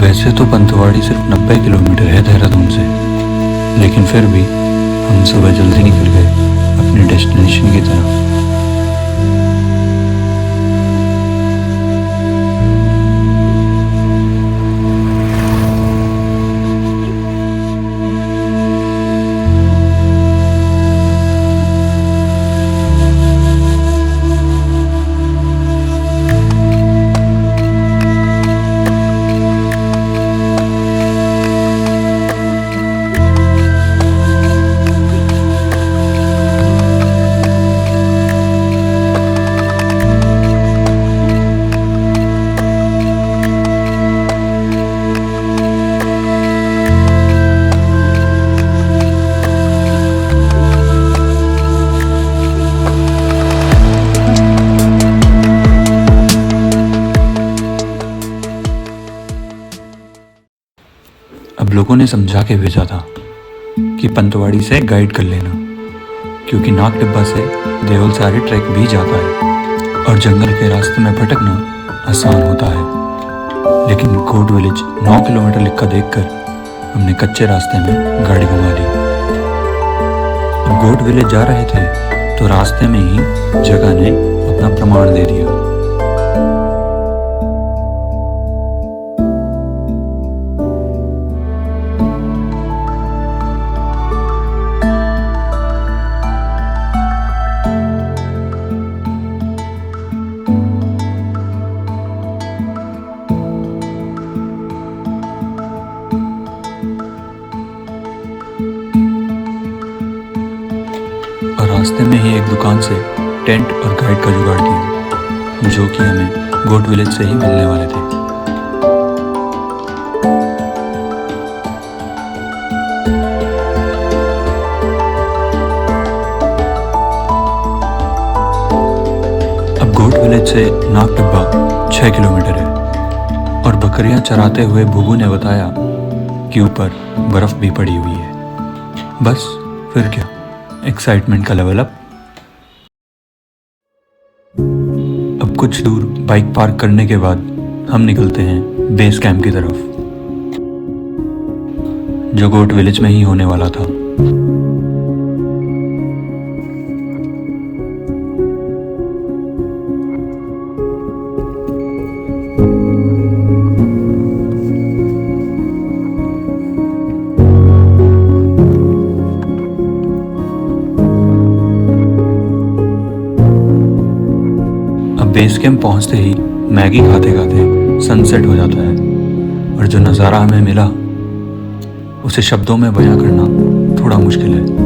वैसे तो पंतवाड़ी सिर्फ 90 किलोमीटर है देहरादून से, लेकिन फिर भी हम सुबह जल्दी निकल गए अपने डेस्टिनेशन की तरफ। अब लोगों ने समझा के भेजा था कि पंतवाड़ी से गाइड कर लेना, क्योंकि नाग टिब्बा से देवल सारे ट्रैक भी जाता है और जंगल के रास्ते में भटकना आसान होता है। लेकिन गोट विलेज 9 किलोमीटर लिखा देखकर हमने कच्चे रास्ते में गाड़ी घुमा दी। अब गोट विलेज जा रहे थे तो रास्ते में ही जगह ने अपना प्रमाण दे दिया। और रास्ते में ही एक दुकान से टेंट और गाइड का जुगाड़ किया, जो कि हमें गोट विलेज से ही मिलने वाले थे। अब गोट विलेज से नाग टिब्बा 6 किलोमीटर है और बकरियां चराते हुए भुगू ने बताया कि ऊपर बर्फ भी पड़ी हुई है। बस फिर क्या, एक्साइटमेंट का लेवल अप। अब कुछ दूर बाइक पार्क करने के बाद हम निकलते हैं बेस कैंप की तरफ, जो गोट विलेज में ही होने वाला था। बेस कैंप पहुंचते ही मैगी खाते खाते सनसेट हो जाता है और जो नज़ारा हमें मिला उसे शब्दों में बयां करना थोड़ा मुश्किल है।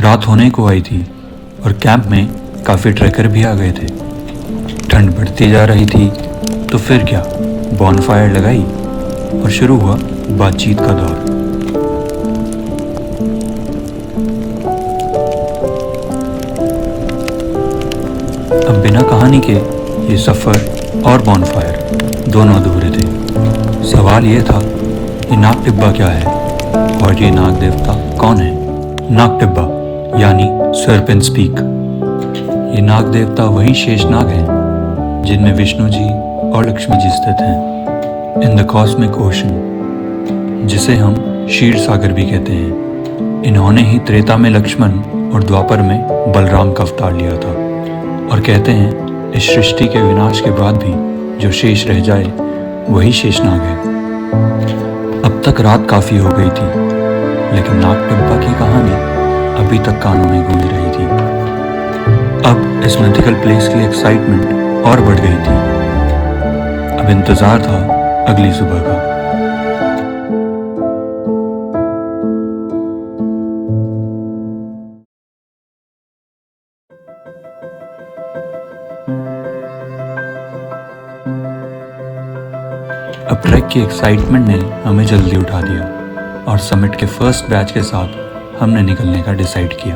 रात होने को आई थी और कैंप में काफ़ी ट्रैकर भी आ गए थे। ठंड बढ़ती जा रही थी तो फिर क्या, बॉनफायर लगाई और शुरू हुआ बातचीत का दौर। अब बिना कहानी के ये सफ़र और बॉनफायर दोनों अधूरे थे। सवाल ये था कि नाग टिब्बा क्या है और ये नाग देवता कौन है। नाग टिब्बा यानी सर्पेंट स्पीक। ये नाग देवता वही शेषनाग हैं जिनमें विष्णु जी और लक्ष्मी जी स्थित हैं इन द कॉस्मिक ओशन, जिसे हम क्षीर सागर भी कहते हैं। इन्होंने ही त्रेता में लक्ष्मण और द्वापर में बलराम का अवतार लिया था और कहते हैं इस सृष्टि के विनाश के बाद भी जो शेष रह जाए वही शेषनाग है। अब तक रात काफ़ी हो गई थी, लेकिन नाग टिब्बा की कहानी अभी तक कानों में गूंज रही थी। अब इस मिथिकल प्लेस की एक्साइटमेंट और बढ़ गई थी। अब इंतजार था अगली सुबह का। अब ट्रैक की एक्साइटमेंट ने हमें जल्दी उठा दिया और समिट के फर्स्ट बैच के साथ हमने निकलने का डिसाइड किया।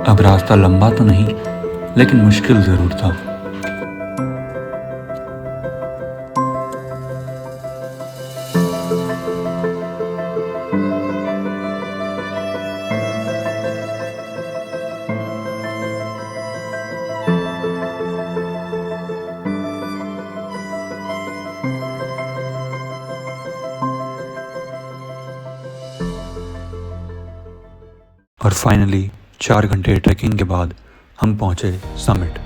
अब रास्ता लंबा तो नहीं, लेकिन मुश्किल ज़रूर था। और फाइनली 4 घंटे ट्रैकिंग के बाद हम पहुंचे समिट।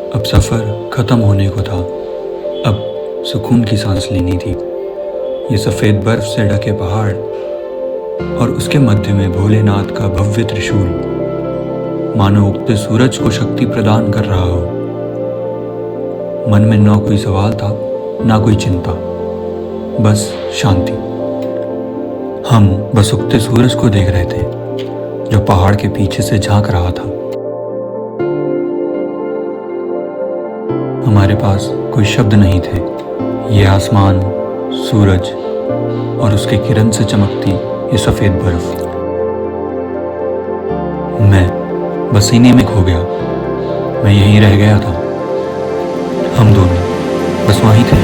अब सफ़र ख़त्म होने को था। अब सुकून की सांस लेनी थी। ये सफ़ेद बर्फ से ढके पहाड़ और उसके मध्य में भोलेनाथ का भव्य त्रिशूल मानो उगते सूरज को शक्ति प्रदान कर रहा हो। मन में ना कोई सवाल था, ना कोई चिंता, बस शांति। हम बस उगते सूरज को देख रहे थे जो पहाड़ के पीछे से झांक रहा था। हमारे पास कोई शब्द नहीं थे। ये आसमान, सूरज और उसके किरण से चमकती ये सफ़ेद बर्फ। मैं बस इन्हीं में खो गया। मैं यहीं रह गया था। हम दोनों बस वहीं थे।